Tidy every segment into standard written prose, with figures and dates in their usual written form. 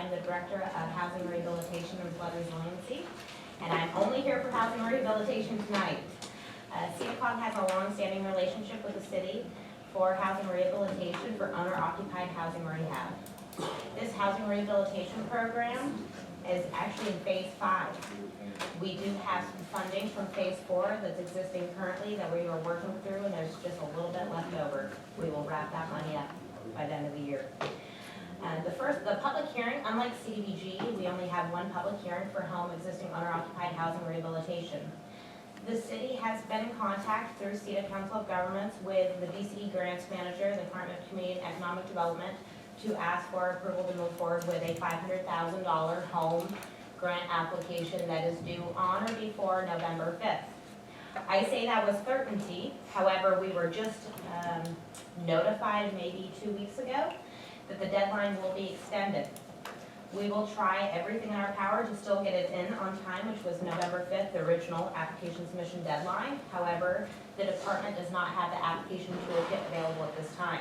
I'm the Director of Housing Rehabilitation and Flood Resiliency, and I'm only here for housing rehabilitation tonight. CEDACOG has a long-standing relationship with the city for housing rehabilitation for owner-occupied housing rehab. This housing rehabilitation program is actually in phase 5. We do have some funding from phase 4 that's existing currently that we are working through, and there's just a little bit left over. We will wrap that money up by the end of the year. The public hearing, unlike CDBG, we only have one public hearing for home existing owner-occupied housing rehabilitation. The city has been in contact through City Council of Governments with the DCD Grants Manager, the Department of Community and Economic Development, to ask for approval to move forward with a $500,000 home grant application that is due on or before November 5th. I say that with certainty, however, we were just notified maybe 2 weeks ago that the deadline will be extended. We will try everything in our power to still get it in on time, which was November 5th, the original application submission deadline. However, the department does not have the application toolkit available at this time.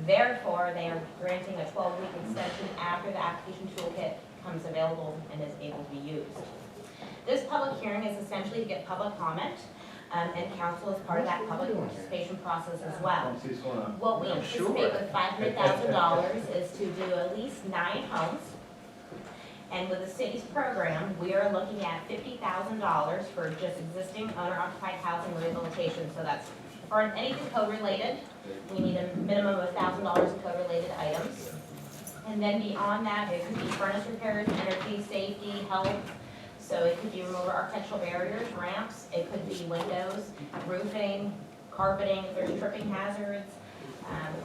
Therefore, they are granting a 12-week extension after the application toolkit becomes available and is able to be used. This public hearing is essentially to get public comment, and council is part of that public participation process as well. What we anticipate with $500,000 is to do at least 9 homes. And with the city's program, we are looking at $50,000 for just existing owner-occupied housing rehabilitation. So that's for anything code-related. We need a minimum of $1,000 in code-related items. And then beyond that, it could be furnace repairs, energy, safety, health. So it could be removal of architectural barriers, ramps. It could be windows, roofing, carpeting, if there's tripping hazards.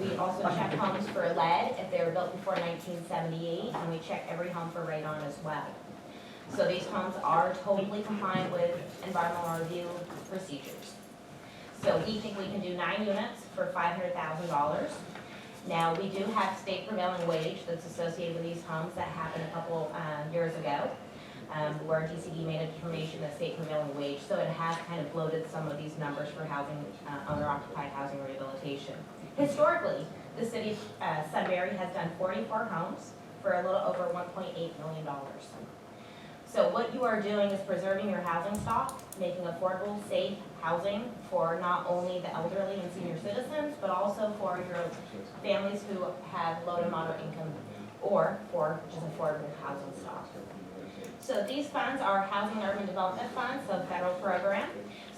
We also check homes for lead if they were built before 1978, and we check every home for radon as well. So these homes are totally compliant with environmental review procedures. So we think we can do 9 units for $500,000. Now, we do have state prevailing wage that's associated with these homes that happened a couple years ago, where DCD made a determination that state prevailing wage, so it has kind of bloated some of these numbers for housing, owner-occupied housing rehabilitation. Historically, the city of Sunbury has done 44 homes for a little over $1.8 million. So what you are doing is preserving your housing stock, making affordable, safe housing for not only the elderly and senior citizens, but also for your families who have low to moderate income, or for just affordable housing stock. So these funds are Housing and Urban Development Funds, so federal program.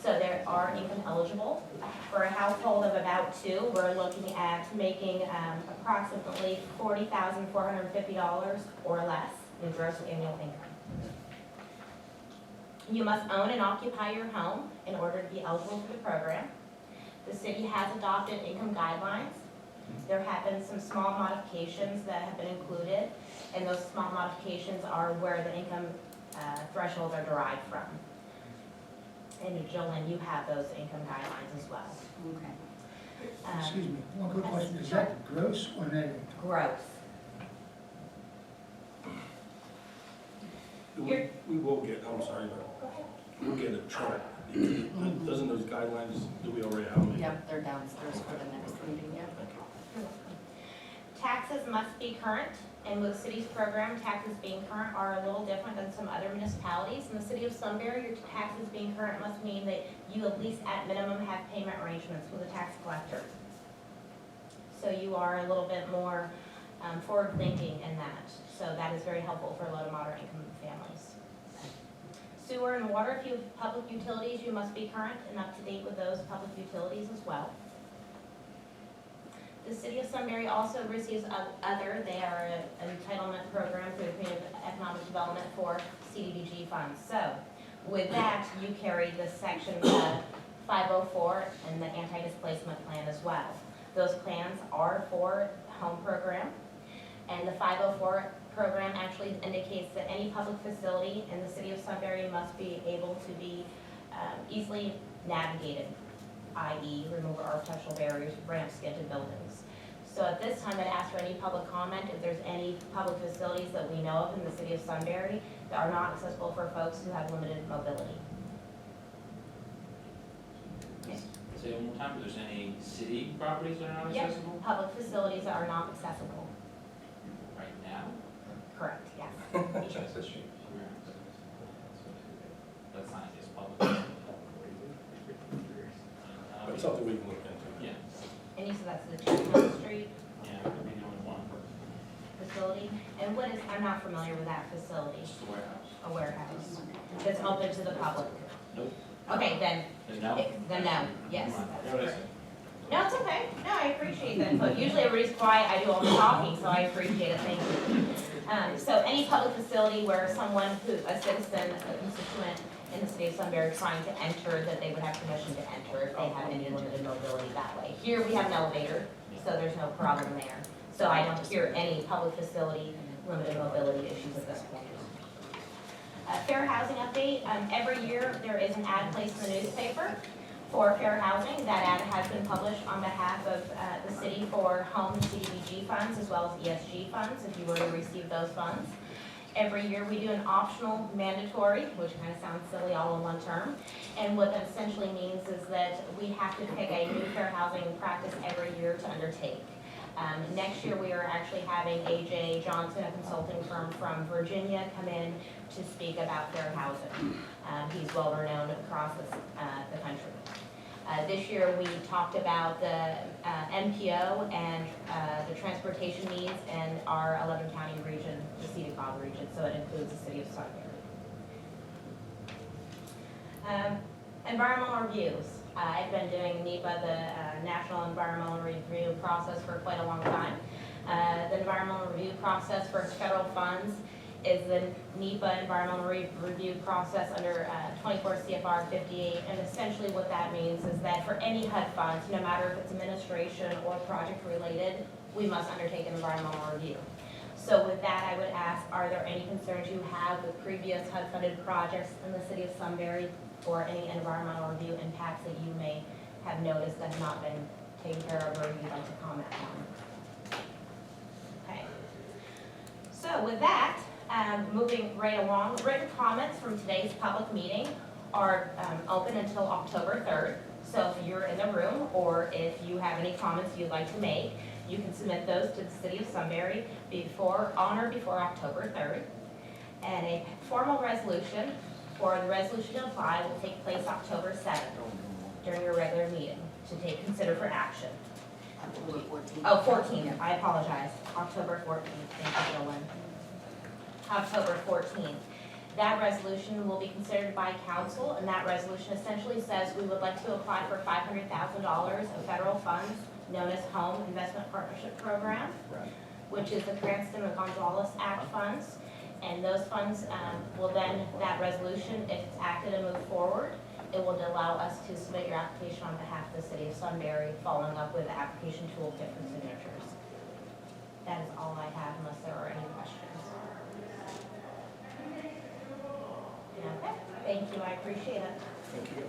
So they are income eligible. For a household of about 2, we're looking at making approximately $40,450 or less in gross annual income. You must own and occupy your home in order to be eligible for the program. The city has adopted income guidelines. There have been some small modifications that have been included, and those small modifications are where the income thresholds are derived from. And Jolene, you have those income guidelines as well. Okay. Excuse me, one quick question. Is that gross or net? Gross. We will get, I'm sorry, but we'll get a chart. Doesn't those guidelines, do we already have them? Yep, they're downstairs for the next meeting, yeah. Taxes must be current, and with the city's program, taxes being current are a little different than some other municipalities. In the city of Sunbury, your taxes being current must mean that you at least at minimum have payment arrangements with a tax collector. So you are a little bit more forward-thinking in that. So that is very helpful for low to moderate income families. Sewer and water, if you have public utilities, you must be current and up to date with those public utilities as well. The City of Sunbury also receives they are an entitlement program through the Community Economic Development for CDBG funds. So with that, you carry the section 504 and the anti-displacement plan as well. Those plans are for home program, and the 504 program actually indicates that any public facility in the City of Sunbury must be able to be easily navigated, i.e. remove architectural barriers, ramps, get to buildings. So at this time, I'd ask for any public comment if there's any public facilities that we know of in the City of Sunbury that are not accessible for folks who have limited mobility. Say one more time, if there's any city properties that are not accessible? Public facilities that are not accessible. Right now? Correct, yes. That's not just public. That's something we can look into. Yeah, And you said that's the Chestnut Street yeah, it could be the only one, facility? And what is, I'm not familiar with that facility, just the warehouse. a warehouse that's open to the public? Nope. Okay, then, There's no? then no, yes. Come on. that's There it is. correct. No, it's okay. No, I appreciate that. But usually everybody's quiet. I do all the talking, so I appreciate it. Thank you. So any public facility where someone who, a citizen, a constituent in the city of Sunbury trying to enter, that they would have permission to enter if they have any limited mobility that way. Here we have an elevator, so there's no problem there. So I don't hear any public facility limited mobility issues at this point. Fair housing update. Every year there is an ad placed in the newspaper for fair housing. That ad has been published on behalf of the city for home and CDBG funds as well as ESG funds, if you were to receive those funds. Every year we do an optional mandatory, which kind of sounds silly all in one term. And what that essentially means is that we have to pick a new fair housing practice every year to undertake. Next year we are actually having AJ Johnson, a consulting firm from Virginia, come in to speak about fair housing. He's well renowned across the country. This year, we talked about the MPO and the transportation needs in our 11-county region, the City of region, so it includes the City of Sunbury. Environmental reviews. I've been doing NEPA, the National Environmental Review process, for quite a long time. The environmental review process for federal funds is the NEPA environmental review process under 24 CFR 58, and essentially what that means is that for any HUD funds, no matter if it's administration or project related, we must undertake an environmental review. So with that, I would ask, are there any concerns you have with previous HUD funded projects in the city of Sunbury, or any environmental review impacts that you may have noticed that have not been taken care of or you'd like to comment on? Okay. So with that, moving right along, written comments from today's public meeting are open until October 3rd. So if you're in the room or if you have any comments you'd like to make, you can submit those to the City of Sunbury on or before October 3rd. And a formal resolution for the resolution to apply will take place October 7th during your regular meeting to consider for action. October 14th. Oh, 14th, I apologize. October 14th, thank you, Jolyn. October 14th. That resolution will be considered by council, and that resolution essentially says we would like to apply for $500,000 of federal funds known as Home Investment Partnership Program, which is the Cranston and Gonzalez Act funds. And those funds will then, that resolution, if it's acted and moved forward, it will allow us to submit your application on behalf of the City of Sunbury, following up with the application toolkit for signatures. That is all I have, unless there are any questions. Okay, thank you, I appreciate it. Thank you.